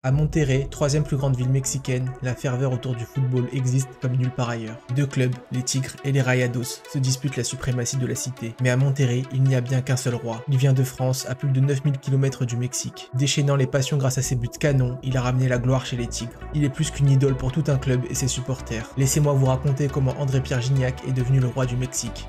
À Monterrey, troisième plus grande ville mexicaine, la ferveur autour du football existe comme nulle part ailleurs. Deux clubs, les Tigres et les Rayados, se disputent la suprématie de la cité. Mais à Monterrey, il n'y a bien qu'un seul roi. Il vient de France, à plus de 9000 km du Mexique. Déchaînant les passions grâce à ses buts canons, il a ramené la gloire chez les Tigres. Il est plus qu'une idole pour tout un club et ses supporters. Laissez-moi vous raconter comment André-Pierre Gignac est devenu le roi du Mexique.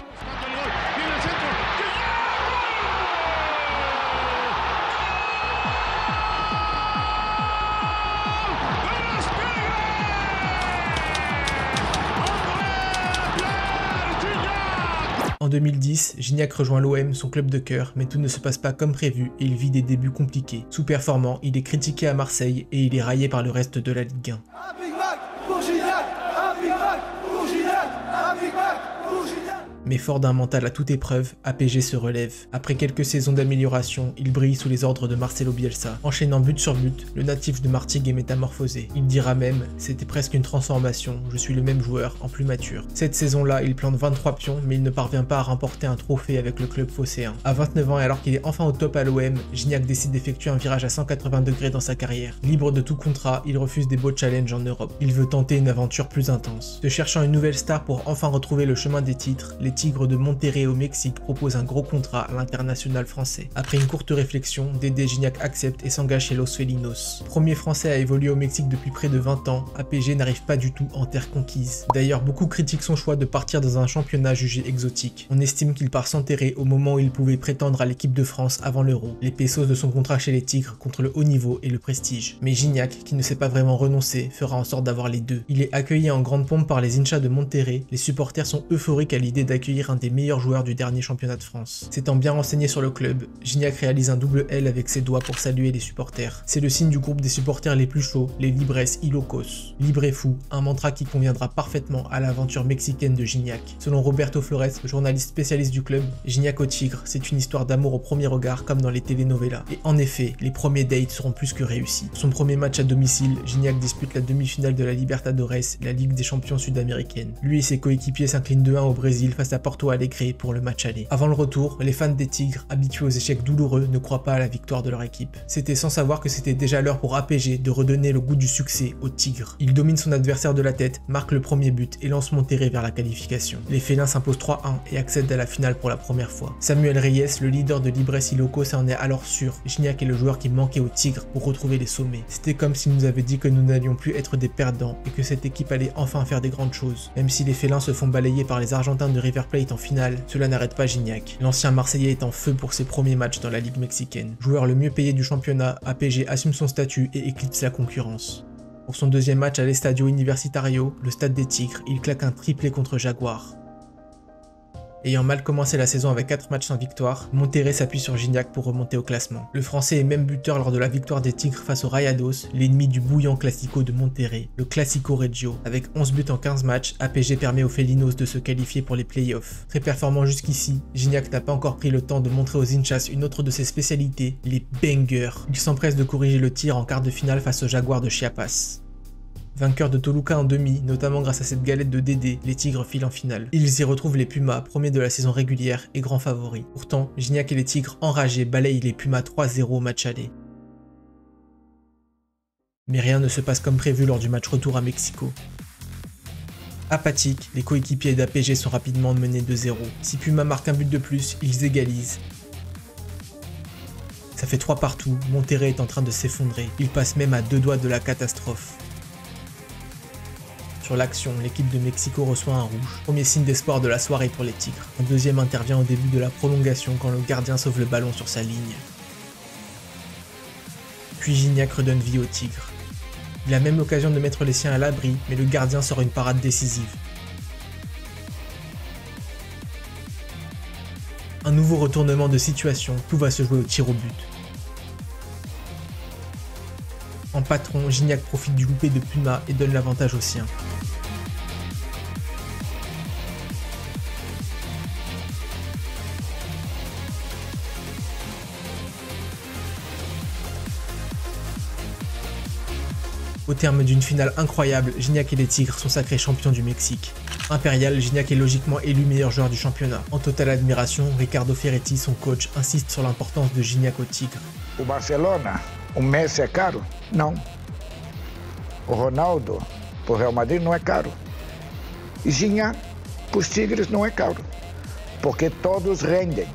En 2010, Gignac rejoint l'OM, son club de cœur, mais tout ne se passe pas comme prévu et il vit des débuts compliqués. Sous-performant, il est critiqué à Marseille et il est raillé par le reste de la Ligue 1. Un Big Mac pour Gignac, un Big Mac pour Gignac, un Big Mac pour Gignac. Mais fort d'un mental à toute épreuve, APG se relève. Après quelques saisons d'amélioration, il brille sous les ordres de Marcelo Bielsa. Enchaînant but sur but, le natif de Martigues est métamorphosé. Il dira même « C'était presque une transformation, je suis le même joueur, en plus mature ». Cette saison-là, il plante 23 pions, mais il ne parvient pas à remporter un trophée avec le club phocéen. À 29 ans et alors qu'il est enfin au top à l'OM, Gignac décide d'effectuer un virage à 180 degrés dans sa carrière. Libre de tout contrat, il refuse des beaux challenges en Europe. Il veut tenter une aventure plus intense. Se cherchant une nouvelle star pour enfin retrouver le chemin des titres, les Tigres de Monterrey au Mexique proposent un gros contrat à l'international français. Après une courte réflexion, Dédé Gignac accepte et s'engage chez Los Felinos. Premier français à évoluer au Mexique depuis près de 20 ans, APG n'arrive pas du tout en terre conquise. D'ailleurs, beaucoup critiquent son choix de partir dans un championnat jugé exotique. On estime qu'il part s'enterrer au moment où il pouvait prétendre à l'équipe de France avant l'Euro. Les pesos de son contrat chez les Tigres contre le haut niveau et le prestige. Mais Gignac, qui ne sait pas vraiment renoncer, fera en sorte d'avoir les deux. Il est accueilli en grande pompe par les hinchas de Monterrey. Les supporters sont euphoriques à l'idée d'accueillir un des meilleurs joueurs du dernier championnat de France. S'étant bien renseigné sur le club, Gignac réalise un double L avec ses doigts pour saluer les supporters. C'est le signe du groupe des supporters les plus chauds, les Libres y Locos. Libre et fou, un mantra qui conviendra parfaitement à l'aventure mexicaine de Gignac. Selon Roberto Flores, journaliste spécialiste du club, Gignac au Tigre, c'est une histoire d'amour au premier regard comme dans les telenovelas. Et en effet, les premiers dates seront plus que réussis. Son premier match à domicile, Gignac dispute la demi-finale de la Libertadores, la Ligue des champions sud-américaine. Lui et ses coéquipiers s'inclinent 2-1 au Brésil face à Porto Alegre pour le match aller. Avant le retour, les fans des Tigres, habitués aux échecs douloureux, ne croient pas à la victoire de leur équipe. C'était sans savoir que c'était déjà l'heure pour APG de redonner le goût du succès aux Tigres. Il domine son adversaire de la tête, marque le premier but et lance Monterrey vers la qualification. Les félins s'imposent 3-1 et accèdent à la finale pour la première fois. Samuel Reyes, le leader de Libres y Locos, en est alors sûr. Gignac est le joueur qui manquait aux Tigres pour retrouver les sommets. C'était comme s'il nous avait dit que nous n'allions plus être des perdants et que cette équipe allait enfin faire des grandes choses. Même si les félins se font balayer par les Argentins de River Plate en finale, cela n'arrête pas Gignac. L'ancien Marseillais est en feu pour ses premiers matchs dans la Ligue mexicaine. Joueur le mieux payé du championnat, APG assume son statut et éclipse la concurrence. Pour son deuxième match à l'Estadio Universitario, le stade des Tigres, il claque un triplé contre Jaguar. Ayant mal commencé la saison avec 4 matchs sans victoire, Monterrey s'appuie sur Gignac pour remonter au classement. Le français est même buteur lors de la victoire des Tigres face aux Rayados, l'ennemi du bouillant classico de Monterrey, le Classico Reggio. Avec 11 buts en 15 matchs, APG permet aux Felinos de se qualifier pour les playoffs. Très performant jusqu'ici, Gignac n'a pas encore pris le temps de montrer aux hinchas une autre de ses spécialités, les bangers. Il s'empresse de corriger le tir en quart de finale face aux Jaguars de Chiapas. Vainqueur de Toluca en demi, notamment grâce à cette galette de Dédé, les Tigres filent en finale. Ils y retrouvent les Pumas, premiers de la saison régulière et grands favoris. Pourtant, Gignac et les Tigres, enragés, balayent les Pumas 3-0 au match aller. Mais rien ne se passe comme prévu lors du match retour à Mexico. Apathiques, les coéquipiers d'APG sont rapidement menés 2-0. Si Puma marque un but de plus, ils égalisent. Ça fait 3 partout, Monterrey est en train de s'effondrer. Il passe même à 2 doigts de la catastrophe. Sur l'action, l'équipe de Mexico reçoit un rouge. Premier signe d'espoir de la soirée pour les Tigres. Un deuxième intervient au début de la prolongation quand le gardien sauve le ballon sur sa ligne. Puis Gignac redonne vie aux Tigres. Il a même l'occasion de mettre les siens à l'abri, mais le gardien sort une parade décisive. Un nouveau retournement de situation, tout va se jouer au tir au but. En patron, Gignac profite du loupé de Puma et donne l'avantage aux siens. Au terme d'une finale incroyable, Gignac et les Tigres sont sacrés champions du Mexique. Impérial, Gignac est logiquement élu meilleur joueur du championnat. En totale admiration, Ricardo Ferretti, son coach, insiste sur l'importance de Gignac aux Tigres. O Barcelona, o Messi é caro? Não. O Ronaldo, para o Real Madrid, não é caro. E Gignac, para os Tigres, não é caro. Porque todos rendem,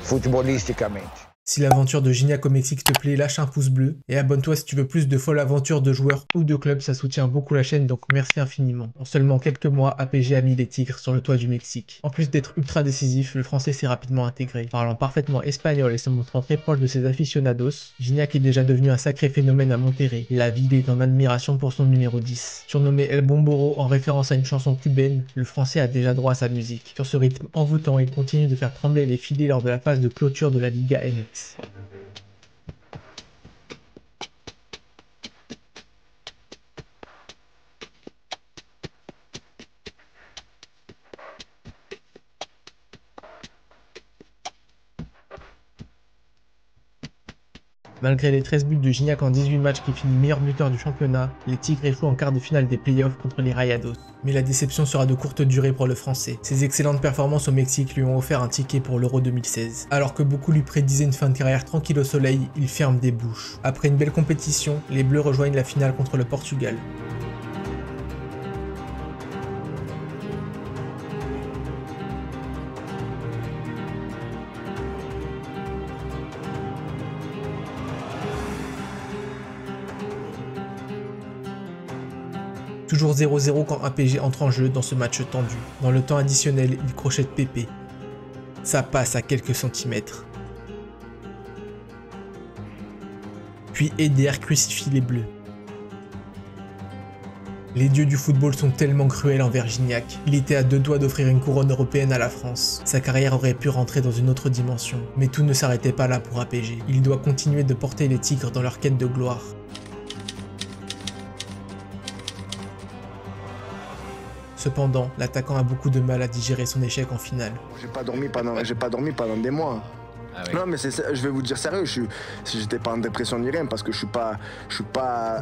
futebolisticamente. Si l'aventure de Gignac au Mexique te plaît, lâche un pouce bleu et abonne-toi si tu veux plus de folles aventures de joueurs ou de clubs, ça soutient beaucoup la chaîne donc merci infiniment. En seulement quelques mois, APG a mis les Tigres sur le toit du Mexique. En plus d'être ultra décisif, le français s'est rapidement intégré. Parlant parfaitement espagnol et se montrant très proche de ses aficionados, Gignac est déjà devenu un sacré phénomène à Monterrey. La ville est en admiration pour son numéro 10. Surnommé El Bomboro en référence à une chanson cubaine, le français a déjà droit à sa musique. Sur ce rythme envoûtant, il continue de faire trembler les filets lors de la phase de clôture de la Liga MX. Malgré les 13 buts de Gignac en 18 matchs qui finit meilleur buteur du championnat, les Tigres échouent en quart de finale des playoffs contre les Rayados. Mais la déception sera de courte durée pour le français. Ses excellentes performances au Mexique lui ont offert un ticket pour l'Euro 2016. Alors que beaucoup lui prédisaient une fin de carrière tranquille au soleil, il ferme des bouches. Après une belle compétition, les Bleus rejoignent la finale contre le Portugal. Toujours 0-0 quand APG entre en jeu dans ce match tendu. Dans le temps additionnel, il crochette Pépé. Ça passe à quelques centimètres. Puis Eder crucifie les Bleus. Les dieux du football sont tellement cruels envers Gignac. Il était à deux doigts d'offrir une couronne européenne à la France. Sa carrière aurait pu rentrer dans une autre dimension. Mais tout ne s'arrêtait pas là pour APG. Il doit continuer de porter les Tigres dans leur quête de gloire. Cependant, l'attaquant a beaucoup de mal à digérer son échec en finale. J'ai pas dormi pendant des mois. Ah oui. Non mais je vais vous dire sérieux, j'étais pas en dépression ni rien parce que je suis pas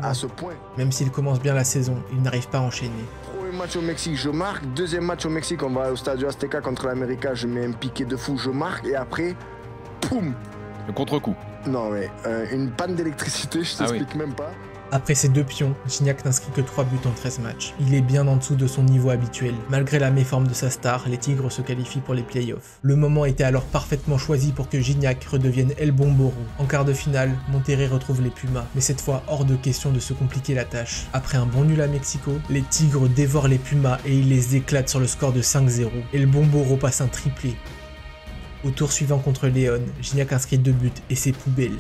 à ce point. Même s'il commence bien la saison, il n'arrive pas à enchaîner. Premier match au Mexique, je marque. Deuxième match au Mexique, on va au Stadio Azteca contre l'América, je mets un piqué de fou, je marque et après, poum. Le contre-coup. Non mais une panne d'électricité, je t'explique même pas. Après ces deux pions, Gignac n'inscrit que 3 buts en 13 matchs. Il est bien en dessous de son niveau habituel. Malgré la méforme de sa star, les Tigres se qualifient pour les playoffs. Le moment était alors parfaitement choisi pour que Gignac redevienne El Bomboro. En quart de finale, Monterrey retrouve les Pumas, mais cette fois hors de question de se compliquer la tâche. Après un bon nul à Mexico, les Tigres dévorent les Pumas et ils les éclatent sur le score de 5-0. El Bomboro passe un triplé. Au tour suivant contre Léon, Gignac inscrit 2 buts et c'est poubelle.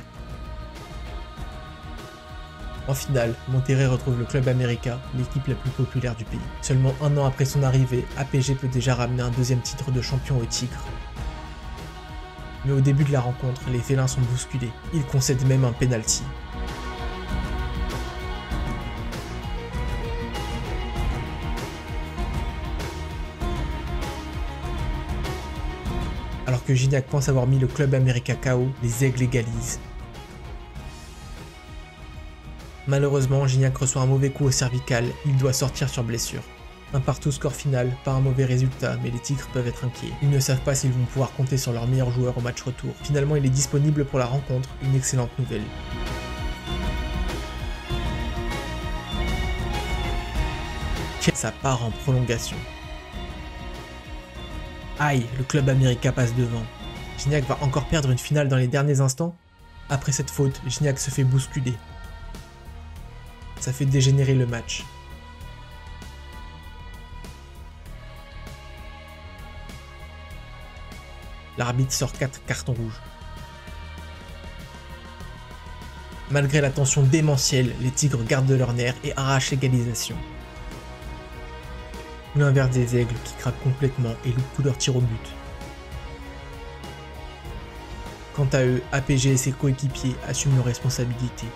En finale, Monterrey retrouve le Club América, l'équipe la plus populaire du pays. Seulement un an après son arrivée, APG peut déjà ramener un deuxième titre de champion aux Tigres. Mais au début de la rencontre, les félins sont bousculés. Ils concèdent même un penalty. Alors que Gignac pense avoir mis le Club América KO, les Aigles égalisent. Malheureusement, Gignac reçoit un mauvais coup au cervical, il doit sortir sur blessure. Un partout score final, pas un mauvais résultat, mais les Tigres peuvent être inquiets. Ils ne savent pas s'ils vont pouvoir compter sur leur meilleur joueur au match retour. Finalement, il est disponible pour la rencontre, une excellente nouvelle. Ça part en prolongation. Aïe, le Club América passe devant. Gignac va encore perdre une finale dans les derniers instants. Après cette faute, Gignac se fait bousculer. Ça fait dégénérer le match. L'arbitre sort 4 cartons rouges. Malgré la tension démentielle, les Tigres gardent leur nerf et arrachent l'égalisation. L'inverse des Aigles qui craquent complètement et loupent tous leurs tirs au but. Quant à eux, APG et ses coéquipiers assument leurs responsabilités.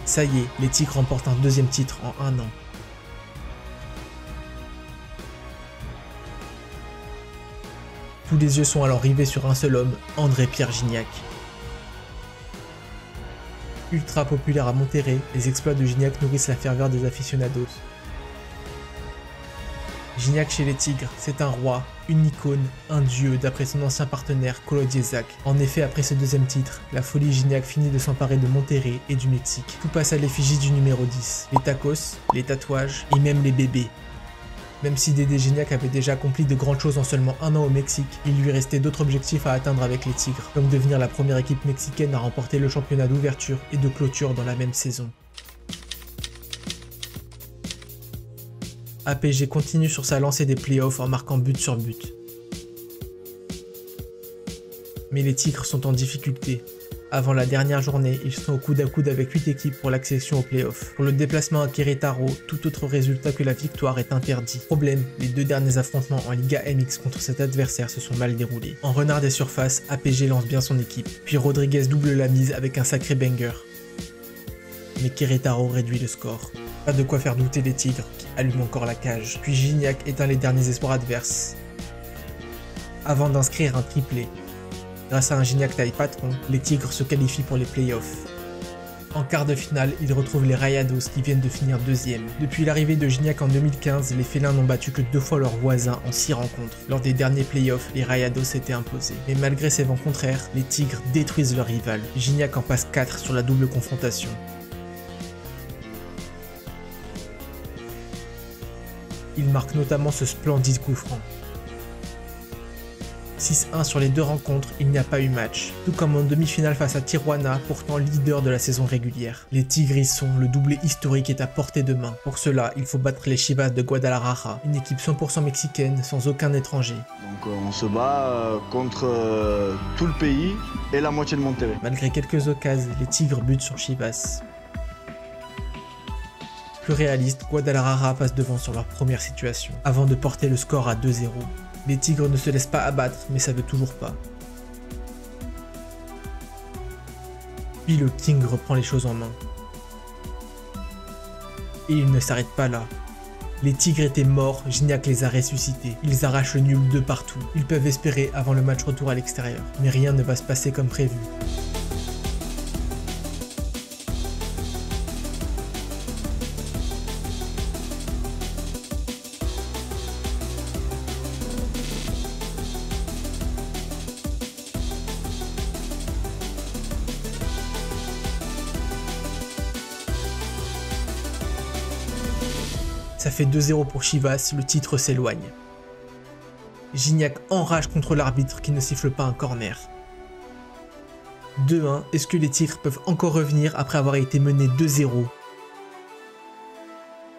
Ça y est, les Tigres remportent un deuxième titre en 1 an. Tous les yeux sont alors rivés sur un seul homme, André-Pierre Gignac. Ultra populaire à Monterrey, les exploits de Gignac nourrissent la ferveur des aficionados. Gignac chez les Tigres, c'est un roi, une icône, un dieu d'après son ancien partenaire Kolodiesak. En effet, après ce deuxième titre, la folie Gignac finit de s'emparer de Monterrey et du Mexique. Tout passe à l'effigie du numéro 10. Les tacos, les tatouages et même les bébés. Même si Dédé Gignac avait déjà accompli de grandes choses en seulement un an au Mexique, il lui restait d'autres objectifs à atteindre avec les Tigres, comme devenir la première équipe mexicaine à remporter le championnat d'ouverture et de clôture dans la même saison. APG continue sur sa lancée des playoffs en marquant but sur but. Mais les Tigres sont en difficulté. Avant la dernière journée, ils sont au coude à coude avec 8 équipes pour l'accession aux playoffs. Pour le déplacement à Querétaro, tout autre résultat que la victoire est interdit. Problème, les 2 derniers affrontements en Liga MX contre cet adversaire se sont mal déroulés. En renard des surfaces, APG lance bien son équipe. Puis Rodriguez double la mise avec un sacré banger. Mais Querétaro réduit le score. Pas de quoi faire douter les Tigres, qui allument encore la cage. Puis Gignac éteint les derniers espoirs adverses. Avant d'inscrire un triplé. Grâce à un Gignac taille patron, les Tigres se qualifient pour les playoffs. En quart de finale, ils retrouvent les Rayados qui viennent de finir 2e. Depuis l'arrivée de Gignac en 2015, les félins n'ont battu que 2 fois leurs voisins en 6 rencontres. Lors des derniers playoffs, les Rayados s'étaient imposés. Mais malgré ces vents contraires, les Tigres détruisent leur rival. Gignac en passe 4 sur la double confrontation. Il marque notamment ce splendide coup franc. 6-1 sur les 2 rencontres, il n'y a pas eu match. Tout comme en demi-finale face à Tijuana, pourtant leader de la saison régulière. Les Tigres y sont, le doublé historique est à portée de main. Pour cela, il faut battre les Chivas de Guadalajara, une équipe 100% mexicaine, sans aucun étranger. Donc on se bat contre tout le pays et la moitié de Monterrey. Malgré quelques occasions, les Tigres butent sur Chivas. Plus réaliste, Guadalajara passe devant sur leur première situation, avant de porter le score à 2-0. Les Tigres ne se laissent pas abattre, mais ça veut toujours pas. Puis le King reprend les choses en main. Et il ne s'arrête pas là. Les Tigres étaient morts, Gignac les a ressuscités. Ils arrachent le nul de partout. Ils peuvent espérer avant le match retour à l'extérieur. Mais rien ne va se passer comme prévu. Ça fait 2-0 pour Chivas, le titre s'éloigne. Gignac enrage contre l'arbitre qui ne siffle pas un corner. 2-1, est-ce que les Tigres peuvent encore revenir après avoir été menés 2-0?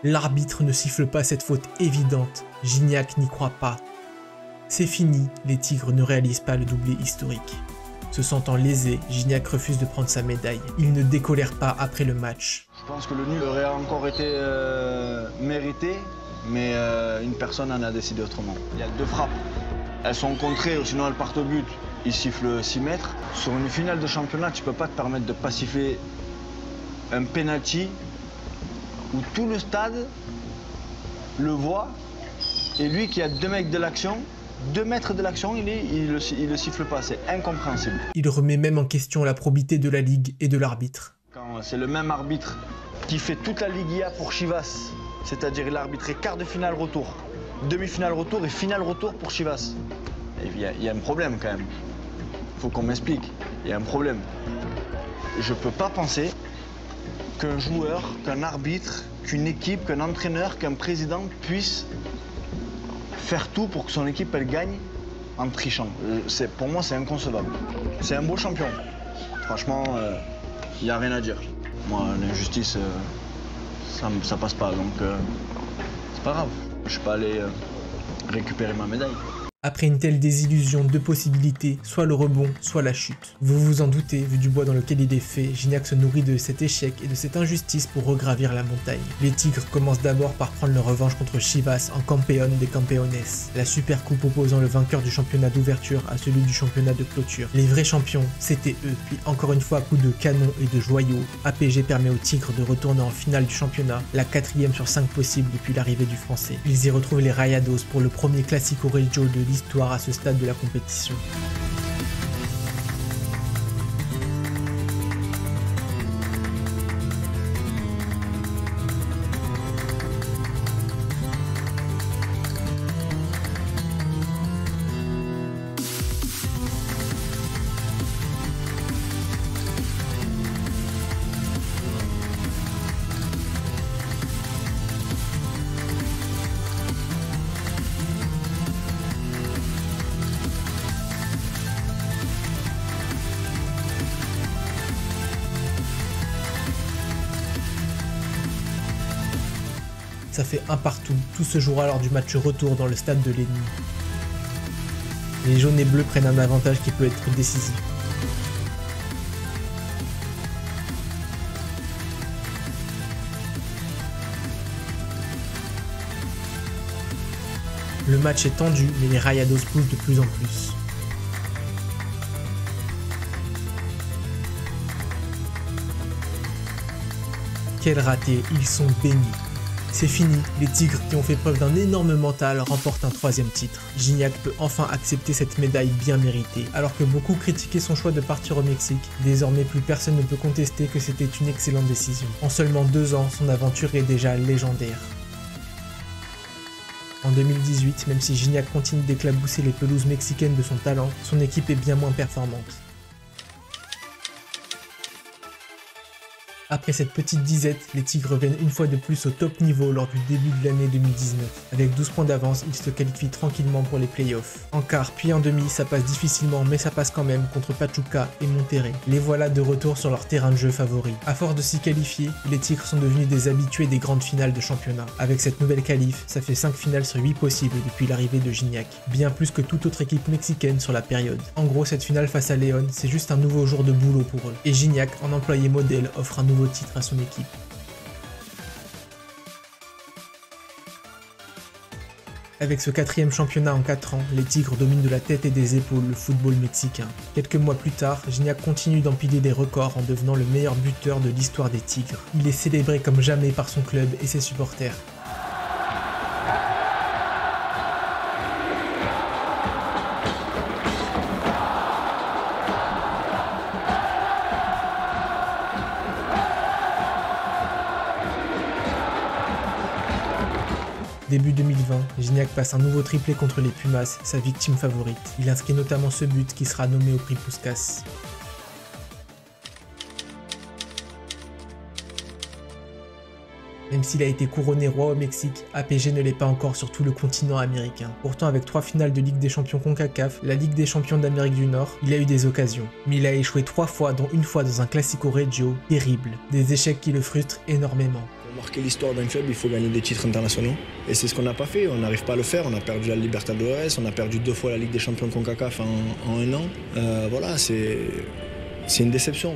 L'arbitre ne siffle pas cette faute évidente, Gignac n'y croit pas. C'est fini, les Tigres ne réalisent pas le doublé historique. Se sentant lésé, Gignac refuse de prendre sa médaille. Il ne décolère pas après le match. Je pense que le nul aurait encore été mérité, mais une personne en a décidé autrement. Il y a 2 frappes. Elles sont contrées ou sinon elles partent au but. Il siffle 6 mètres. Sur une finale de championnat, tu peux pas te permettre de pas siffler un penalty où tout le stade le voit et lui qui a 2 mecs de l'action, 2 mètres de l'action, il le siffle pas, c'est incompréhensible. Il remet même en question la probité de la Ligue et de l'arbitre. Quand c'est le même arbitre qui fait toute la Liga pour Chivas, c'est-à-dire il a arbitré quart de finale retour, demi-finale retour et finale retour pour Chivas. Il y a un problème quand même. Il faut qu'on m'explique. Il y a un problème. Je peux pas penser qu'un joueur, qu'un arbitre, qu'une équipe, qu'un entraîneur, qu'un président puisse faire tout pour que son équipe elle gagne en trichant. Pour moi, c'est inconcevable. C'est un beau champion. Franchement, il n'y a rien à dire. Moi, l'injustice, ça passe pas, donc c'est pas grave. Je suis pas allé récupérer ma médaille. Après une telle désillusion, 2 possibilités, soit le rebond, soit la chute. Vous vous en doutez, vu du bois dans lequel il est fait, Gignac se nourrit de cet échec et de cette injustice pour regravir la montagne. Les Tigres commencent d'abord par prendre leur revanche contre Chivas en Campeón de Campeones, la super coupe opposant le vainqueur du championnat d'ouverture à celui du championnat de clôture. Les vrais champions, c'était eux. Puis encore une fois, à coups de canon et de joyaux, APG permet aux Tigres de retourner en finale du championnat, la 4e sur 5 possibles depuis l'arrivée du français. Ils y retrouvent les Rayados pour le premier Clásico Regio de l'histoire à ce stade de la compétition. Ça fait un partout, tout se jouera lors du match retour dans le stade de l'ennemi. Les jaunes et bleus prennent un avantage qui peut être décisif. Le match est tendu, mais les Rayados poussent de plus en plus. Quel raté, ils sont bénis. C'est fini, les Tigres qui ont fait preuve d'un énorme mental remportent un 3e titre. Gignac peut enfin accepter cette médaille bien méritée. Alors que beaucoup critiquaient son choix de partir au Mexique, désormais plus personne ne peut contester que c'était une excellente décision. En seulement 2 ans, son aventure est déjà légendaire. En 2018, même si Gignac continue d'éclabousser les pelouses mexicaines de son talent, son équipe est bien moins performante. Après cette petite disette, les Tigres reviennent une fois de plus au top niveau lors du début de l'année 2019. Avec 12 points d'avance, ils se qualifient tranquillement pour les playoffs. En quart puis en demi, ça passe difficilement mais ça passe quand même contre Pachuca et Monterrey. Les voilà de retour sur leur terrain de jeu favori. À force de s'y qualifier, les Tigres sont devenus des habitués des grandes finales de championnat. Avec cette nouvelle qualif, ça fait 5 finales sur 8 possibles depuis l'arrivée de Gignac. Bien plus que toute autre équipe mexicaine sur la période. En gros, cette finale face à León, c'est juste un nouveau jour de boulot pour eux. Et Gignac, en employé modèle, offre un nouveau titre à son équipe. Avec ce 4e championnat en 4 ans, les Tigres dominent de la tête et des épaules le football mexicain. Quelques mois plus tard, Gignac continue d'empiler des records en devenant le meilleur buteur de l'histoire des Tigres. Il est célébré comme jamais par son club et ses supporters. Début 2020, Gignac passe un nouveau triplé contre les Pumas, sa victime favorite. Il inscrit notamment ce but qui sera nommé au prix Puskás. Même s'il a été couronné roi au Mexique, APG ne l'est pas encore sur tout le continent américain. Pourtant, avec 3 finales de Ligue des Champions CONCACAF, la Ligue des Champions d'Amérique du Nord, il a eu des occasions. Mais il a échoué 3 fois, dont une fois dans un Classico Regio terrible. Des échecs qui le frustrent énormément. Pour marquer l'histoire d'un club, il faut gagner des titres internationaux. Et c'est ce qu'on n'a pas fait, on n'arrive pas à le faire. On a perdu la Libertadores, on a perdu 2 fois la Ligue des Champions CONCACAF en 1 an. Voilà, c'est une déception.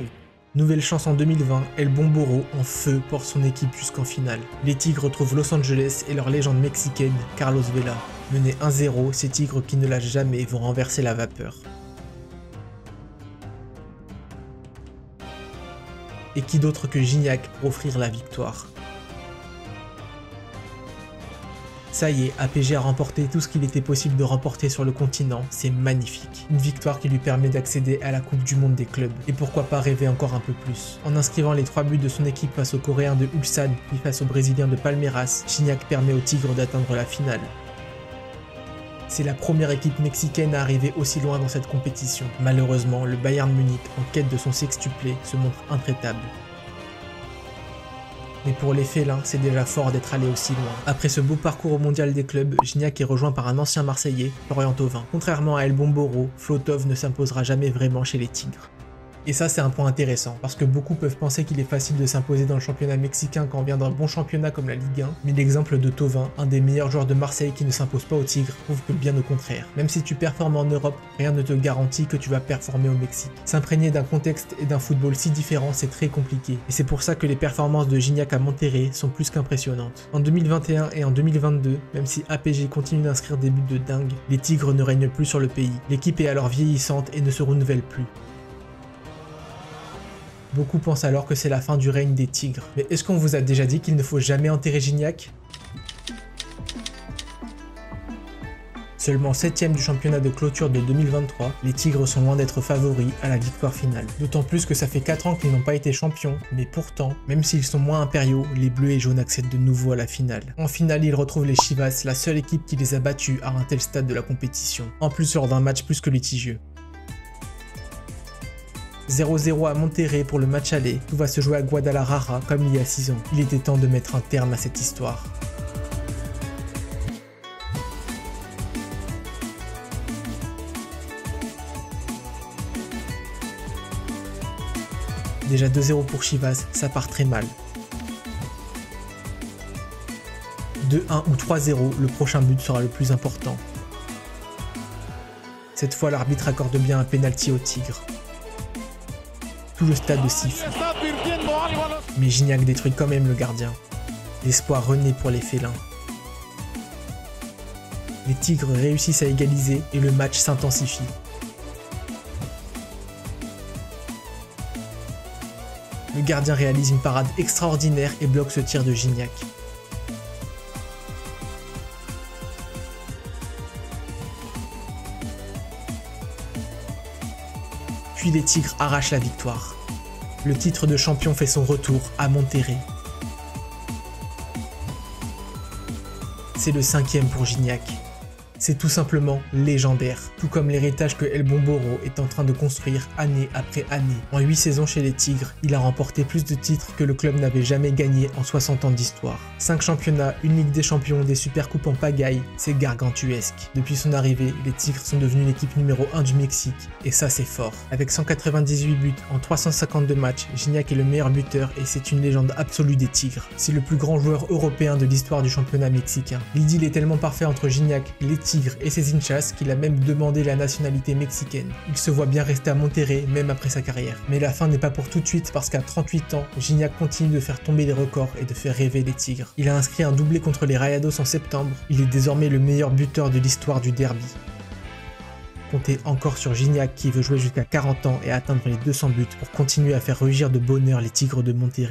Nouvelle chance en 2020, El Bomboro en feu porte son équipe jusqu'en finale. Les Tigres retrouvent Los Angeles et leur légende mexicaine, Carlos Vela. Menés 1-0, ces Tigres qui ne lâchent jamais vont renverser la vapeur. Et qui d'autre que Gignac pour offrir la victoire? Ça y est, APG a remporté tout ce qu'il était possible de remporter sur le continent, c'est magnifique. Une victoire qui lui permet d'accéder à la Coupe du Monde des clubs. Et pourquoi pas rêver encore un peu plus. En inscrivant les 3 buts de son équipe face aux Coréens de Ulsan, puis face aux Brésiliens de Palmeiras, Gignac permet aux Tigres d'atteindre la finale. C'est la première équipe mexicaine à arriver aussi loin dans cette compétition. Malheureusement, le Bayern Munich, en quête de son sextuplé, se montre intraitable. Mais pour les félins, c'est déjà fort d'être allé aussi loin. Après ce beau parcours au mondial des clubs, Gignac est rejoint par un ancien Marseillais, Florian Thauvin. Contrairement à El Bomboro, Flotov ne s'imposera jamais vraiment chez les Tigres. Et ça c'est un point intéressant, parce que beaucoup peuvent penser qu'il est facile de s'imposer dans le championnat mexicain quand on vient d'un bon championnat comme la Ligue 1, mais l'exemple de Thauvin, un des meilleurs joueurs de Marseille qui ne s'impose pas aux Tigres, prouve que bien au contraire. Même si tu performes en Europe, rien ne te garantit que tu vas performer au Mexique. S'imprégner d'un contexte et d'un football si différents, c'est très compliqué, et c'est pour ça que les performances de Gignac à Monterrey sont plus qu'impressionnantes. En 2021 et en 2022, même si APG continue d'inscrire des buts de dingue, les Tigres ne règnent plus sur le pays. L'équipe est alors vieillissante et ne se renouvelle plus. Beaucoup pensent alors que c'est la fin du règne des Tigres. Mais est-ce qu'on vous a déjà dit qu'il ne faut jamais enterrer Gignac? Seulement 7ème du championnat de clôture de 2023, les Tigres sont loin d'être favoris à la victoire finale. D'autant plus que ça fait 4 ans qu'ils n'ont pas été champions, mais pourtant, même s'ils sont moins impériaux, les bleus et jaunes accèdent de nouveau à la finale. En finale, ils retrouvent les Chivas, la seule équipe qui les a battus à un tel stade de la compétition. En plus lors d'un match plus que litigieux. 0-0 à Monterrey pour le match aller, tout va se jouer à Guadalajara comme il y a 6 ans. Il était temps de mettre un terme à cette histoire. Déjà 2-0 pour Chivas, ça part très mal. 2-1 ou 3-0, le prochain but sera le plus important. Cette fois, l'arbitre accorde bien un pénalty au Tigre. Tout le stade siffle. Mais Gignac détruit quand même le gardien. L'espoir renaît pour les félins. Les Tigres réussissent à égaliser et le match s'intensifie. Le gardien réalise une parade extraordinaire et bloque ce tir de Gignac. Puis les Tigres arrachent la victoire. Le titre de champion fait son retour à Monterrey. C'est le 5e pour Gignac. C'est tout simplement légendaire, tout comme l'héritage que El Bomboro est en train de construire année après année. En 8 saisons chez les Tigres, il a remporté plus de titres que le club n'avait jamais gagné en 60 ans d'histoire. 5 championnats, une Ligue des Champions, des Supercoupes en pagaille, c'est gargantuesque. Depuis son arrivée, les Tigres sont devenus l'équipe numéro 1 du Mexique, et ça c'est fort. Avec 198 buts en 352 matchs, Gignac est le meilleur buteur et c'est une légende absolue des Tigres. C'est le plus grand joueur européen de l'histoire du championnat mexicain. L'idylle est tellement parfait entre Gignac, les Tigres et ses hinchas qu'il a même demandé la nationalité mexicaine. Il se voit bien rester à Monterrey même après sa carrière. Mais la fin n'est pas pour tout de suite parce qu'à 38 ans, Gignac continue de faire tomber les records et de faire rêver les Tigres. Il a inscrit un doublé contre les Rayados en septembre. Il est désormais le meilleur buteur de l'histoire du derby. Comptez encore sur Gignac qui veut jouer jusqu'à 40 ans et atteindre les 200 buts pour continuer à faire rugir de bonheur les Tigres de Monterrey.